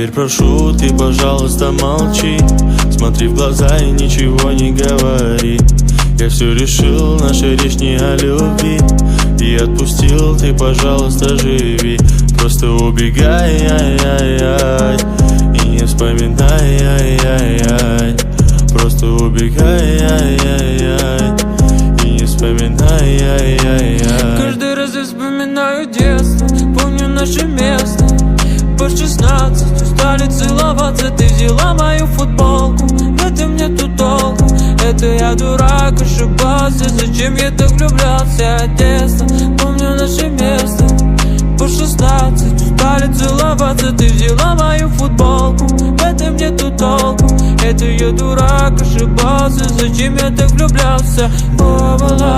теперь прошу, ты, пожалуйста, молчи. Смотри в глаза и ничего не говори. Я все решил, наша речь не о любви. И отпустил, ты, пожалуйста, живи. Просто убегай, ай-яй-яй, и не вспоминай, ай-яй-яй. Просто убегай, ай-яй-яй, и не вспоминай, ай-яй-яй. Каждый раз я вспоминаю детство, помню наше место. По 16 устали целоваться, ты взяла мою футболку. В этом нету толку, это я дурак, ошибался. Зачем я так влюблялся от детства? Помню наше место. По 16 устали целоваться, ты взяла мою футболку. В этом нету толку, это я дурак, ошибался. Зачем я так влюблялся? О, была